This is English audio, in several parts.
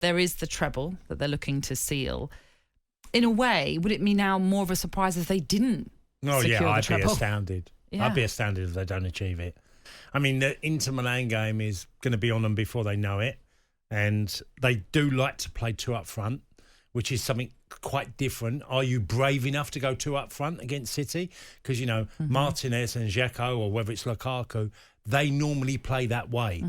there is the treble that they're looking to seal. In a way, would it be now more of a surprise if they didn't secure the treble? I'd be astounded. Yeah. I'd be astounded if they don't achieve it. I mean, the Inter Milan game is going to be on them before they know it. And they do like to play two up front, which is something quite different. Are you brave enough to go two up front against City? Because, Martinez and Dzeko, or whether it's Lukaku, they normally play that way.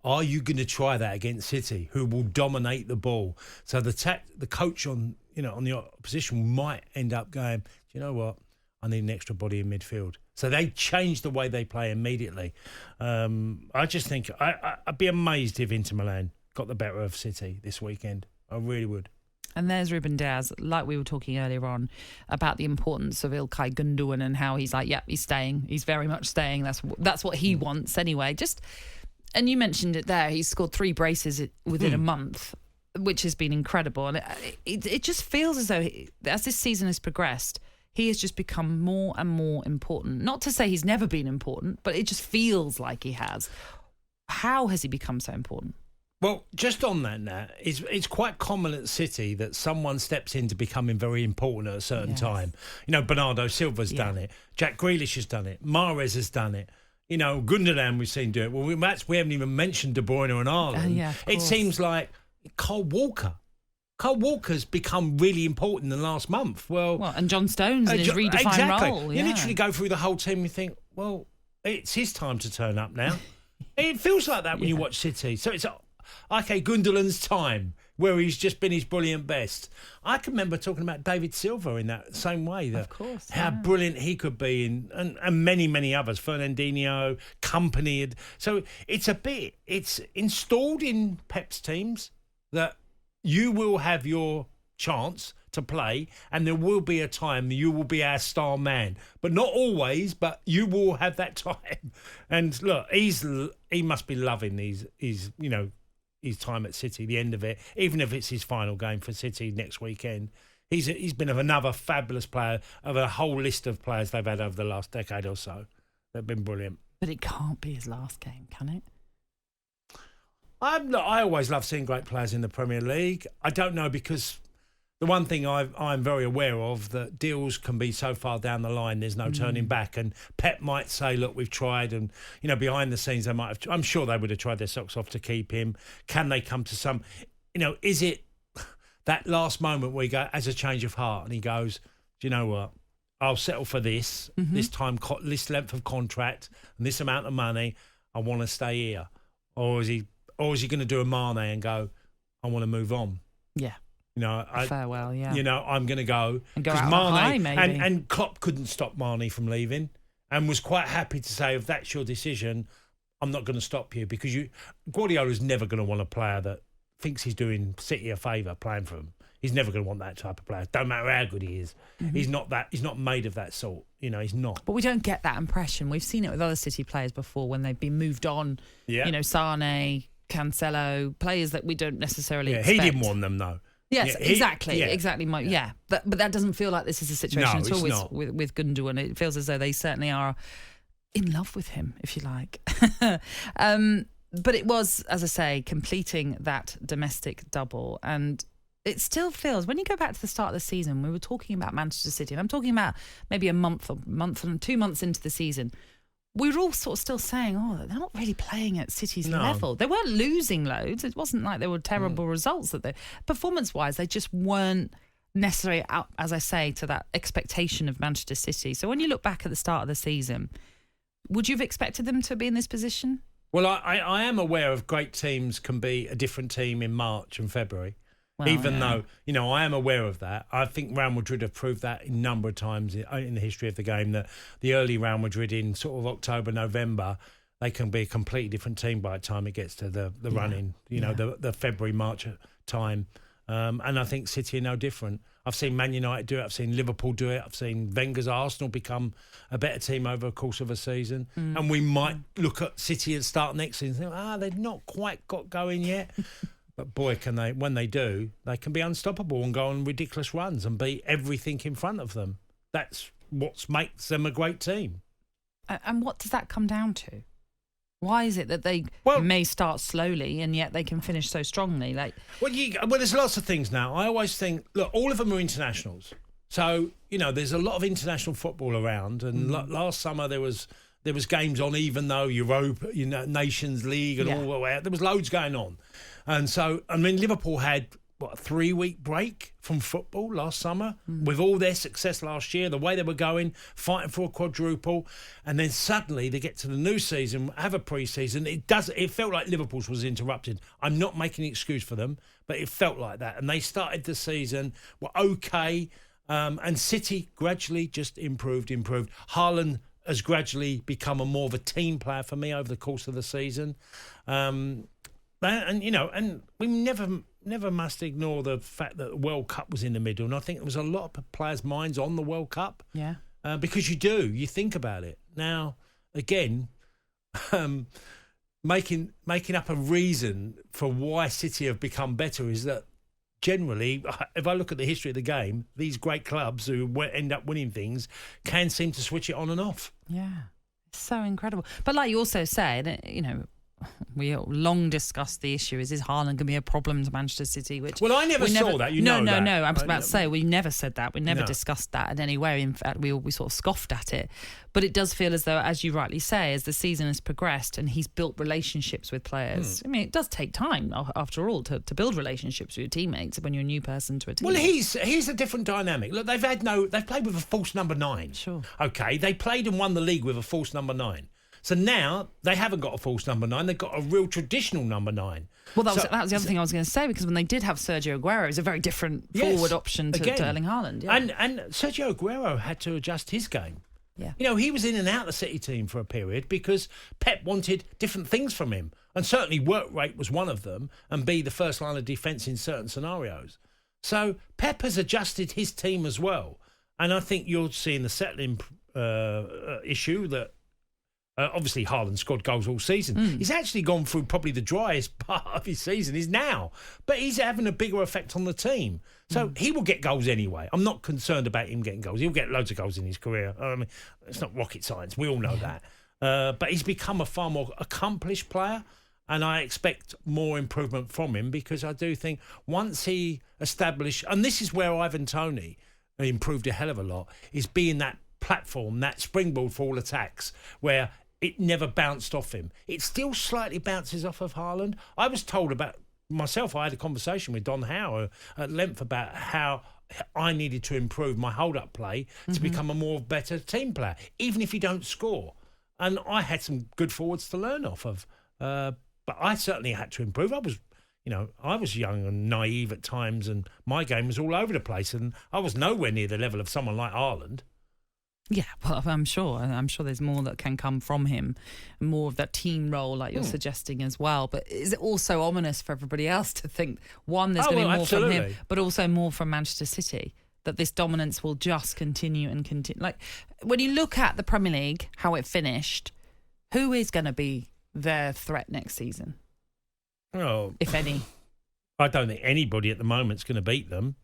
Are you going to try that against City, who will dominate the ball? So the coach on the opposition might end up going, do you know what? I need an extra body in midfield. So they change the way they play immediately. I just think I'd be amazed if Inter Milan got the better of City this weekend. I really would. And there's Ruben Diaz, like we were talking earlier on about the importance of Ilkay Gundogan and how he's like, yeah, he's staying. He's very much staying. That's what he wants anyway. And you mentioned it there. He's scored 3 braces within a month, which has been incredible. And it just feels as though as this season has progressed, he has just become more and more important. Not to say he's never been important, but it just feels like he has. How has he become so important? Well, just on that, Nat, it's quite common at City that someone steps in to becoming very important at a certain time. Bernardo Silva's done it. Jack Grealish has done it. Mahrez has done it. Gundogan we've seen do it. Well, we haven't even mentioned De Bruyne and Haaland. It seems like Kyle Walker's become really important in the last month. Well, and John Stones in his redefined role. You literally go through the whole team and think, well, it's his time to turn up now. It feels like that when you watch City. So it's okay, Gundogan's time, where he's just been his brilliant best. I can remember talking about David Silva in that same way. Of course. How brilliant he could be, and many, many others. Fernandinho, Company. So it's installed in Pep's teams that you will have your chance to play, and there will be a time you will be our star man, but not always. But you will have that time. And look, he must be loving his time at City, the end of it, even if it's his final game for City next weekend. He's been another fabulous player of a whole list of players they've had over the last decade or so. They've been brilliant. But it can't be his last game, can it? I always love seeing great players in the Premier League. I don't know, because the one thing I'm very aware of, that deals can be so far down the line, there's no turning back. And Pep might say, look, we've tried. And, behind the scenes, I'm sure they would have tried their socks off to keep him. Can they come to some, is it that last moment where he go, as a change of heart, and he goes, do you know what? I'll settle for this time, this length of contract and this amount of money. I want to stay here. Or is he going to do a Mane and go, I want to move on? Yeah. Farewell, yeah. I'm going to go. And go out on a high, maybe. And Klopp couldn't stop Mane from leaving, and was quite happy to say, if that's your decision, I'm not going to stop you, because Guardiola's never going to want a player that thinks he's doing City a favour playing for him. He's never going to want that type of player. Don't matter how good he is. He's not that. He's not made of that sort. He's not. But we don't get that impression. We've seen it with other City players before when they've been moved on. Yeah. Sane, Cancelo, players that we don't necessarily expect. He didn't want them, though. Yes, exactly. But that doesn't feel like this is a situation at all with Gundogan. It feels as though they certainly are in love with him, if you like. But it was, as I say, completing that domestic double. And it still feels, when you go back to the start of the season, we were talking about Manchester City, and I'm talking about maybe a month and 2 months into the season, we were all sort of still saying, they're not really playing at City's level. They weren't losing loads. It wasn't like there were terrible results. Performance-wise, they just weren't necessarily up, as I say, to that expectation of Manchester City. So when you look back at the start of the season, would you have expected them to be in this position? Well, I am aware of great teams can be a different team in March and February. Well, even though, I am aware of that. I think Real Madrid have proved that a number of times in the history of the game, that the early Real Madrid in sort of October, November, they can be a completely different team by the time it gets to the running, the February, March time. And I think City are no different. I've seen Man United do it. I've seen Liverpool do it. I've seen Wenger's Arsenal become a better team over the course of a season. And we might look at City at start next season and think, they've not quite got going yet. But boy, can they! When they do, they can be unstoppable and go on ridiculous runs and beat everything in front of them. That's what makes them a great team. And what does that come down to? Why is it that they may start slowly and yet they can finish so strongly? Well, there's lots of things now. I always think, look, all of them are internationals. So, there's a lot of international football around. And last summer there was games on, even though Europa, Nations League and all the way out. There was loads going on. And so, Liverpool had, a 3-week break from football last summer with all their success last year, the way they were going, fighting for a quadruple. And then suddenly they get to the new season, have a pre-season. It felt like Liverpool's was interrupted. I'm not making an excuse for them, but it felt like that. And they started the season, were okay. And City gradually just improved. Haaland has gradually become more of a team player for me over the course of the season. And we never must ignore the fact that the World Cup was in the middle. And I think there was a lot of players' minds on the World Cup. Yeah. Because you think about it. Now, again, making up a reason for why City have become better is that generally, if I look at the history of the game, these great clubs who end up winning things can seem to switch it on and off. Yeah. It's so incredible. But like you also said, we long discussed the issue is Haaland going to be a problem to Manchester City? Which I never saw that. No. I was about to say we never said that. We never discussed that in any way. In fact, we sort of scoffed at it. But it does feel as though, as you rightly say, as the season has progressed and he's built relationships with players. It does take time, after all, to build relationships with your teammates when you're a new person to a team. Well, he's a different dynamic. Look, they've played with a false number 9. Sure. Okay, they played and won the league with a false number 9. So now they haven't got a false number 9; they've got a real traditional number 9. Well, that was the other thing I was going to say, because when they did have Sergio Aguero, it was a very different forward option to Erling Haaland. Yeah. And Sergio Aguero had to adjust his game. Yeah. He was in and out of the City team for a period because Pep wanted different things from him, and certainly work rate was one of them, and be the first line of defence in certain scenarios. So Pep has adjusted his team as well, and I think you're seeing the settling issue that. Obviously, Haaland scored goals all season. He's actually gone through probably the driest part of his season is now. But he's having a bigger effect on the team. So he will get goals anyway. I'm not concerned about him getting goals. He'll get loads of goals in his career. It's not rocket science. We all know that. But he's become a far more accomplished player. And I expect more improvement from him, because I do think once he established... And this is where Ivan Toney improved a hell of a lot, is being that platform, that springboard for all attacks, where... it never bounced off him. It still slightly bounces off of Haaland. I was told about myself, I had a conversation with Don Howe at length about how I needed to improve my hold-up play to become a more better team player, even if you don't score. And I had some good forwards to learn off of. But I certainly had to improve. I was young and naive at times, and my game was all over the place, and I was nowhere near the level of someone like Haaland. Yeah, well, I'm sure there's more that can come from him, more of that team role like you're suggesting as well. But is it also ominous for everybody else to think, one, there's going to be more from him, but also more from Manchester City, that this dominance will just continue and continue? Like, when you look at the Premier League, how it finished, who is going to be their threat next season? Oh, if any. I don't think anybody at the moment is going to beat them.